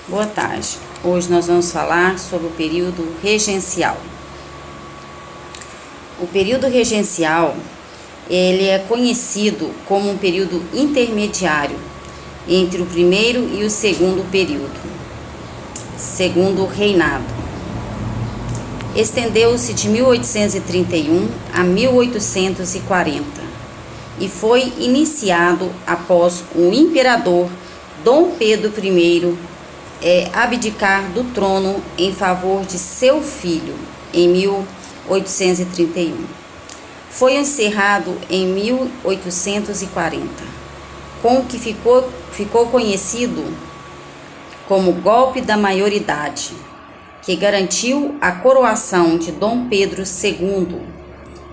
Boa tarde. Hoje nós vamos falar sobre o período regencial. O período regencial, ele é conhecido como um período intermediário entre o primeiro e o segundo período, segundo reinado. Estendeu-se de 1831 a 1840 e foi iniciado após o imperador Dom Pedro I abdicar do trono em favor de seu filho em 1831. Foi encerrado em 1840, com o que ficou conhecido como golpe da maioridade, que garantiu a coroação de Dom Pedro II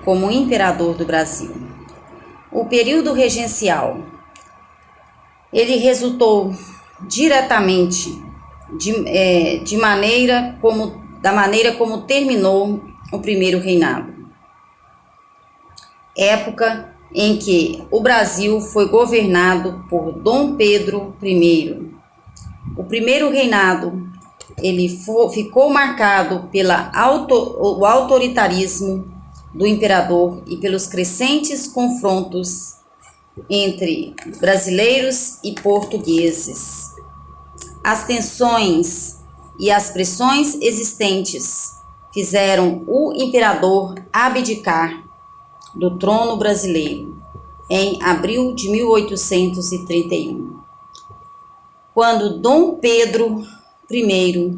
como imperador do Brasil. O período regencial, ele resultou diretamente da maneira como terminou o primeiro reinado, época em que o Brasil foi governado por Dom Pedro I. O primeiro reinado ficou marcado o autoritarismo do imperador e pelos crescentes confrontos entre brasileiros e portugueses. As tensões e as pressões existentes fizeram o imperador abdicar do trono brasileiro em abril de 1831. Quando Dom Pedro I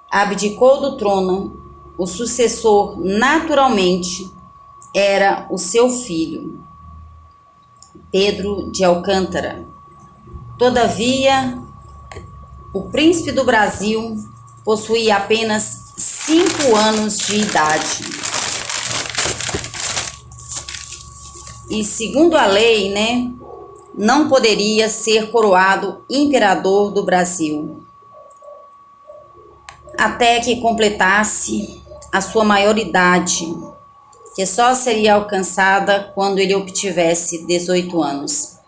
abdicou do trono, o sucessor naturalmente era o seu filho, Pedro de Alcântara. Todavia, o príncipe do Brasil possuía apenas 5 anos de idade. E segundo a lei, não poderia ser coroado imperador do Brasil até que completasse a sua maioridade, que só seria alcançada quando ele obtivesse 18 anos.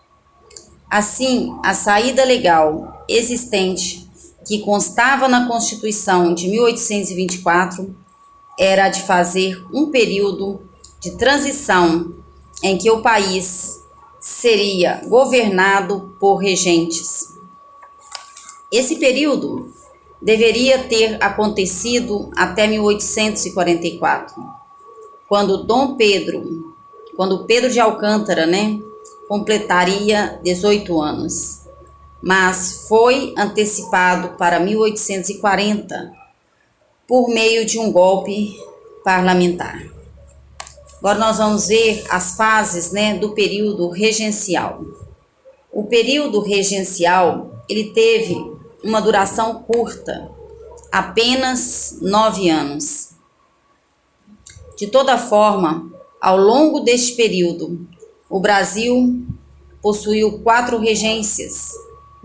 Assim, a saída legal existente, que constava na Constituição de 1824, era de fazer um período de transição em que o país seria governado por regentes. Esse período deveria ter acontecido até 1844, quando Pedro de Alcântara, completaria 18 anos, mas foi antecipado para 1840 por meio de um golpe parlamentar. Agora nós vamos ver as fases, do período regencial. O período regencial, ele teve uma duração curta, apenas 9 anos. De toda forma, ao longo deste período, o Brasil possuiu 4 regências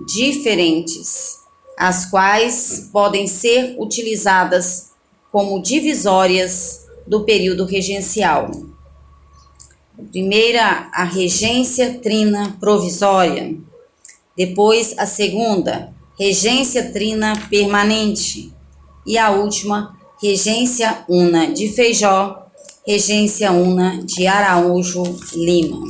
diferentes, as quais podem ser utilizadas como divisórias do período regencial. Primeira, a regência trina provisória. Depois, a segunda, regência trina permanente. E a última, regência una de Feijó, regência una de Araújo Lima.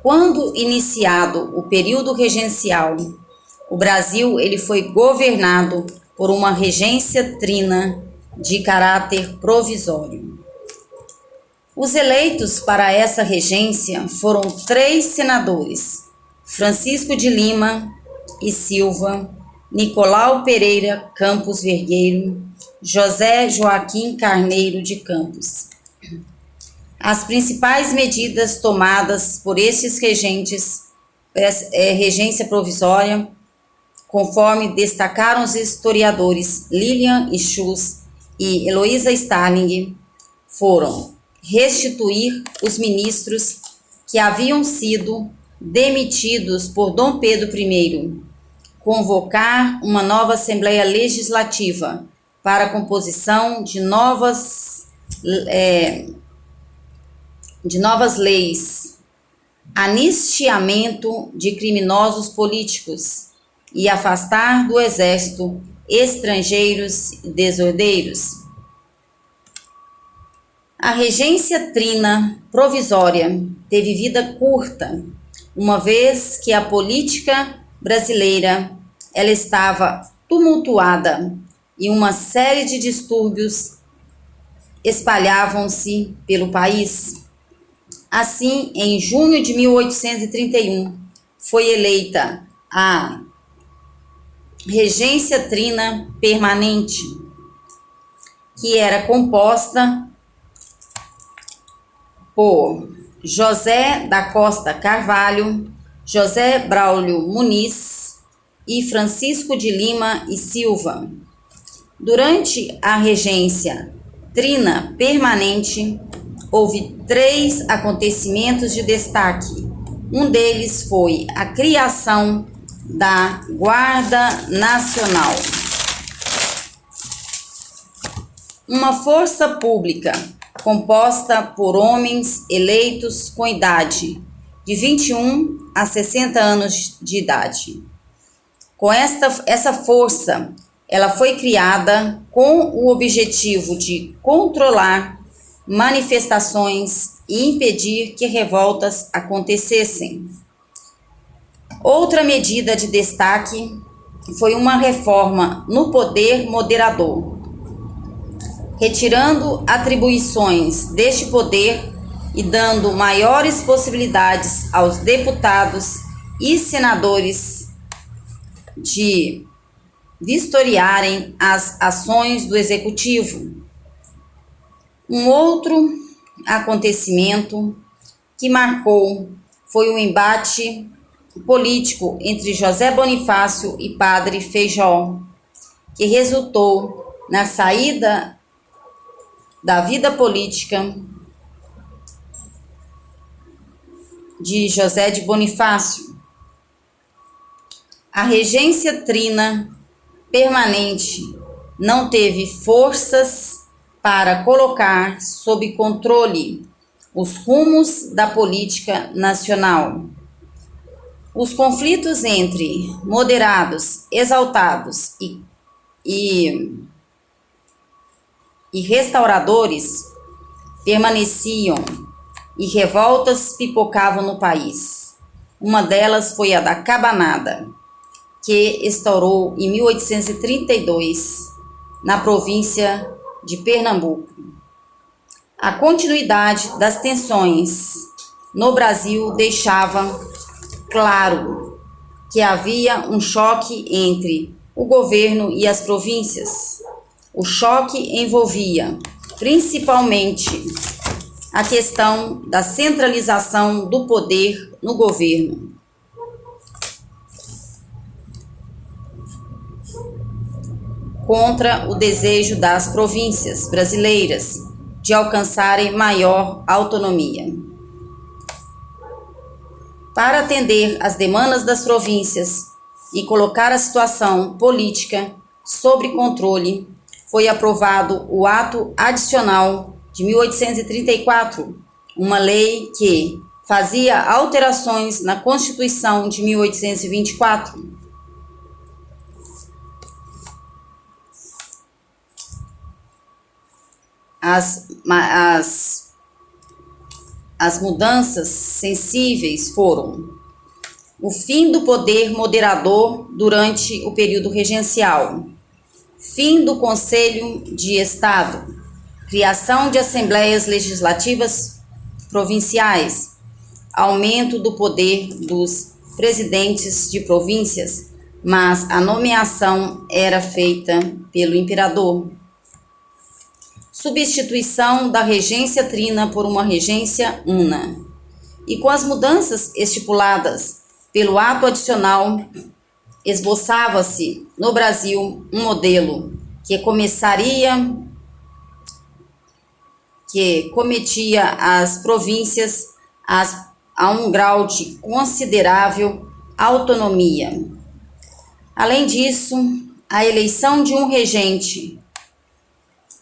Quando iniciado o período regencial, o Brasil ele foi governado por uma regência trina de caráter provisório. Os eleitos para essa regência foram 3 senadores: Francisco de Lima e Silva, Nicolau Pereira Campos Vergueiro, José Joaquim Carneiro de Campos. As principais medidas tomadas por estes regentes regência provisória, conforme destacaram os historiadores Lilian Schultz e Heloísa Starling, foram restituir os ministros que haviam sido demitidos por Dom Pedro I, convocar uma nova Assembleia Legislativa para a composição de novas leis, anistiamento de criminosos políticos e afastar do exército estrangeiros e desordeiros. A regência trina provisória teve vida curta, uma vez que a política brasileira ela estava tumultuada e uma série de distúrbios espalhavam-se pelo país. Assim, em junho de 1831, foi eleita a regência trina permanente, que era composta por José da Costa Carvalho, José Braulio Muniz e Francisco de Lima e Silva. Durante a regência trina permanente, houve 3 acontecimentos de destaque. Um deles foi a criação da Guarda Nacional, uma força pública composta por homens eleitos com idade de 21 a 60 anos de idade. Com essa força, ela foi criada com o objetivo de controlar manifestações e impedir que revoltas acontecessem. Outra medida de destaque foi uma reforma no poder moderador, retirando atribuições deste poder e dando maiores possibilidades aos deputados e senadores de vistoriarem as ações do executivo. Um outro acontecimento que marcou foi o embate político entre José Bonifácio e Padre Feijó, que resultou na saída da vida política de José de Bonifácio. A regência trina permanente não teve forças para colocar sob controle os rumos da política nacional. Os conflitos entre moderados, exaltados e restauradores permaneciam e revoltas pipocavam no país. Uma delas foi a da Cabanada, que estourou em 1832 na província de Pernambuco. A continuidade das tensões no Brasil deixava claro que havia um choque entre o governo e as províncias. O choque envolvia principalmente a questão da centralização do poder no governo. Contra o desejo das províncias brasileiras de alcançarem maior autonomia. Para atender às demandas das províncias e colocar a situação política sob controle, foi aprovado o Ato Adicional de 1834, uma lei que fazia alterações na Constituição de 1824. As mudanças sensíveis foram o fim do poder moderador durante o período regencial, fim do Conselho de Estado, criação de assembleias legislativas provinciais, aumento do poder dos presidentes de províncias, mas a nomeação era feita pelo imperador. Substituição da regência trina por uma regência una. E com as mudanças estipuladas pelo ato adicional, esboçava-se no Brasil um modelo que cometia as províncias a um grau de considerável autonomia. Além disso, a eleição de um regente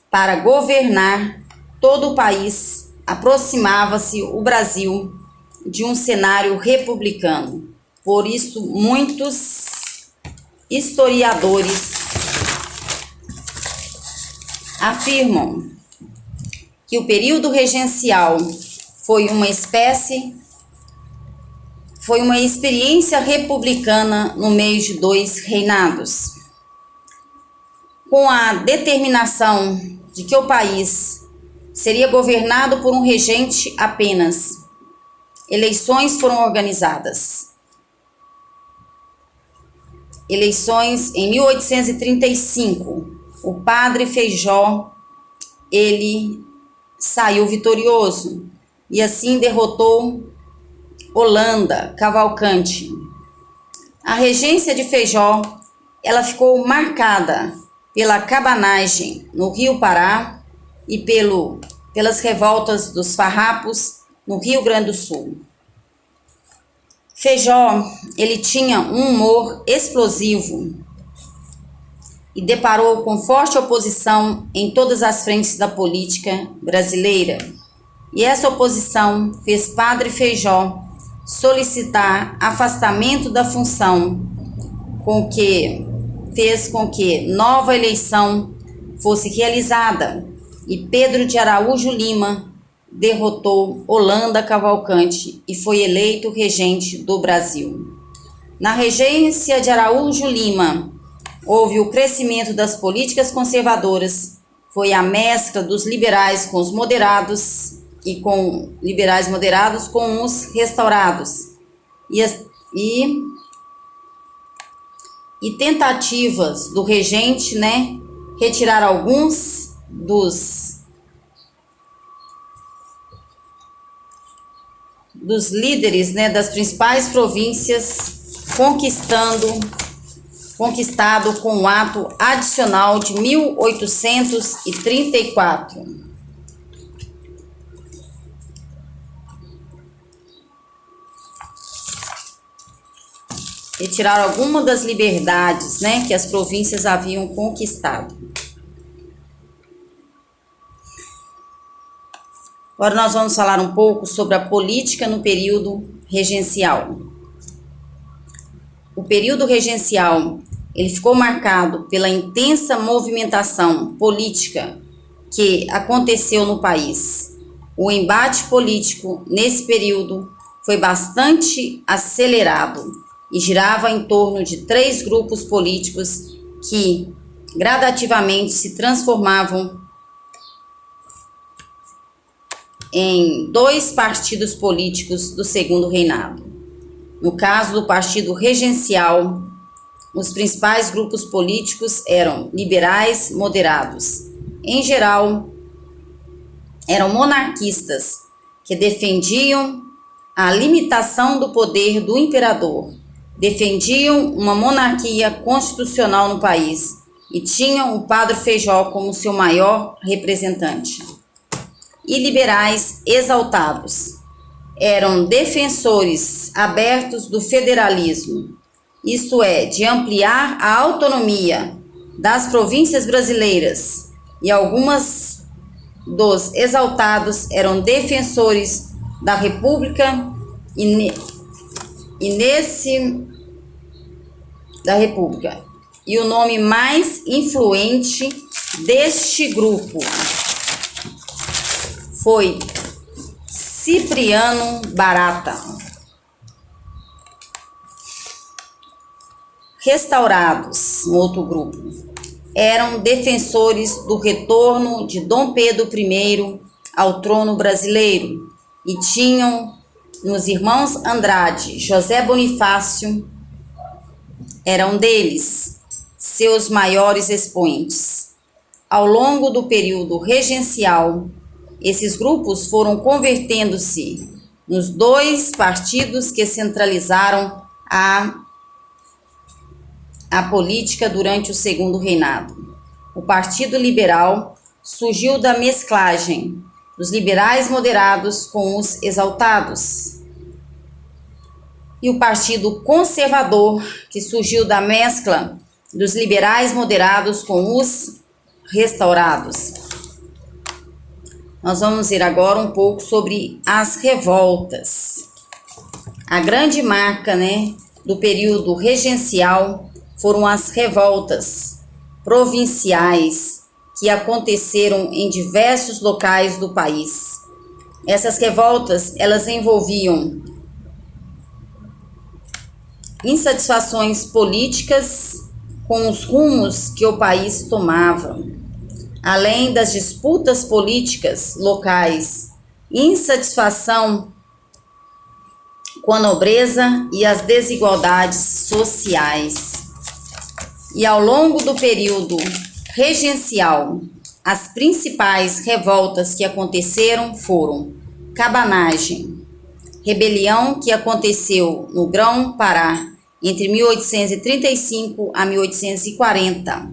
para governar todo o país aproximava-se o Brasil de um cenário republicano. Por isso, muitos historiadores afirmam que o período regencial foi uma experiência republicana no meio de dois reinados. Com a determinação de que o país seria governado por um regente apenas, eleições foram organizadas. Eleições em 1835. O padre Feijó, ele saiu vitorioso e assim derrotou Holanda Cavalcante. A regência de Feijó, ela ficou marcada pela cabanagem no Rio Pará e pelas revoltas dos farrapos no Rio Grande do Sul. Feijó, ele tinha um humor explosivo e deparou com forte oposição em todas as frentes da política brasileira. E essa oposição fez Padre Feijó solicitar afastamento da função, fez com que nova eleição fosse realizada e Pedro de Araújo Lima derrotou Holanda Cavalcante e foi eleito regente do Brasil. Na regência de Araújo Lima, houve o crescimento das políticas conservadoras, foi a mescla dos liberais com os moderados e com liberais moderados com os restaurados e tentativas do regente, retirar alguns dos líderes, das principais províncias, conquistado com o ato adicional de 1834. Retiraram algumas das liberdades, que as províncias haviam conquistado. Agora nós vamos falar um pouco sobre a política no período regencial. O período regencial, ele ficou marcado pela intensa movimentação política que aconteceu no país. O embate político nesse período foi bastante acelerado e girava em torno de 3 grupos políticos que gradativamente se transformavam em 2 partidos políticos do Segundo Reinado. No caso do Partido Regencial, os principais grupos políticos eram liberais moderados. Em geral, eram monarquistas que defendiam a limitação do poder do imperador, defendiam uma monarquia constitucional no país e tinham o Padre Feijó como seu maior representante. E liberais exaltados eram defensores abertos do federalismo, isto é, de ampliar a autonomia das províncias brasileiras, e algumas dos exaltados eram defensores da República E o nome mais influente deste grupo foi Cipriano Barata. Restaurados, um outro grupo, eram defensores do retorno de Dom Pedro I ao trono brasileiro e tinham nos irmãos Andrade, José Bonifácio, eram deles seus maiores expoentes. Ao longo do período regencial, esses grupos foram convertendo-se nos 2 partidos que centralizaram a política durante o Segundo Reinado. O Partido Liberal surgiu da mesclagem dos liberais moderados com os exaltados. E o Partido Conservador, que surgiu da mescla dos liberais moderados com os restaurados. Nós vamos ver agora um pouco sobre as revoltas. A grande marca, do período regencial foram as revoltas provinciais que aconteceram em diversos locais do país. Essas revoltas, elas envolviam insatisfações políticas com os rumos que o país tomava, além das disputas políticas locais, insatisfação com a nobreza e as desigualdades sociais. E ao longo do período regencial, as principais revoltas que aconteceram foram Cabanagem, rebelião que aconteceu no Grão-Pará entre 1835 a 1840,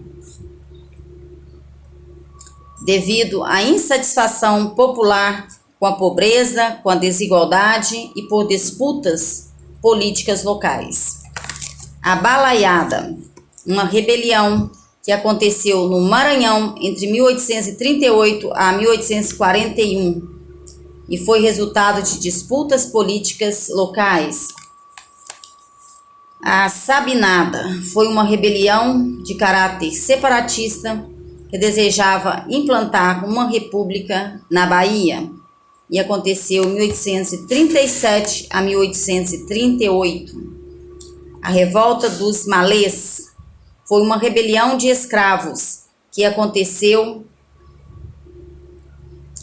devido à insatisfação popular com a pobreza, com a desigualdade e por disputas políticas locais. A Balaiada, uma rebelião que aconteceu no Maranhão entre 1838 a 1841 e foi resultado de disputas políticas locais. A Sabinada foi uma rebelião de caráter separatista que desejava implantar uma república na Bahia e aconteceu em 1837 a 1838. A Revolta dos Malês foi uma rebelião de escravos que aconteceu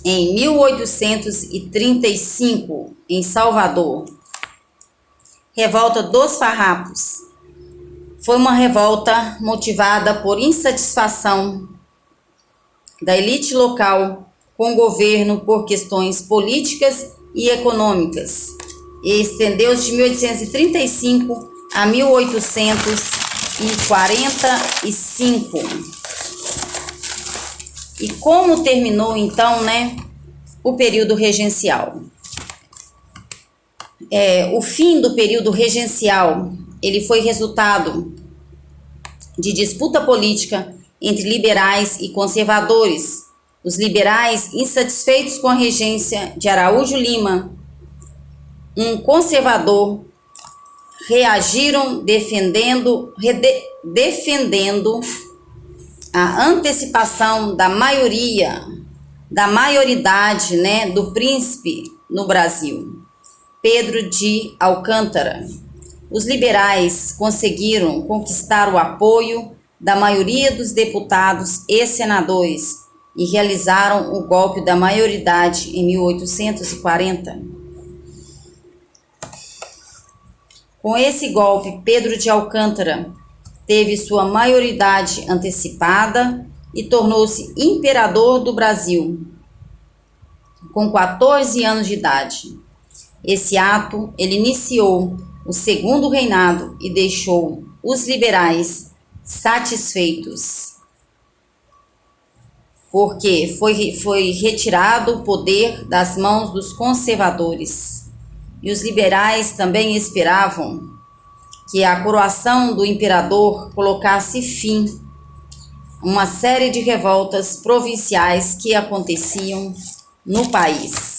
em 1835 em Salvador. Revolta dos Farrapos foi uma revolta motivada por insatisfação da elite local com o governo por questões políticas e econômicas e estendeu-se de 1835 a 1845. E como terminou então, o período regencial? O fim do período regencial, ele foi resultado de disputa política entre liberais e conservadores. Os liberais, insatisfeitos com a regência de Araújo Lima, um conservador, reagiram defendendo a antecipação da maioridade, do príncipe no Brasil, Pedro de Alcântara. Os liberais conseguiram conquistar o apoio da maioria dos deputados e senadores e realizaram o golpe da maioridade em 1840. Com esse golpe, Pedro de Alcântara teve sua maioridade antecipada e tornou-se imperador do Brasil, com 14 anos de idade. Esse ato, ele iniciou o segundo reinado e deixou os liberais satisfeitos, porque foi retirado o poder das mãos dos conservadores. E os liberais também esperavam que a coroação do imperador colocasse fim a uma série de revoltas provinciais que aconteciam no país.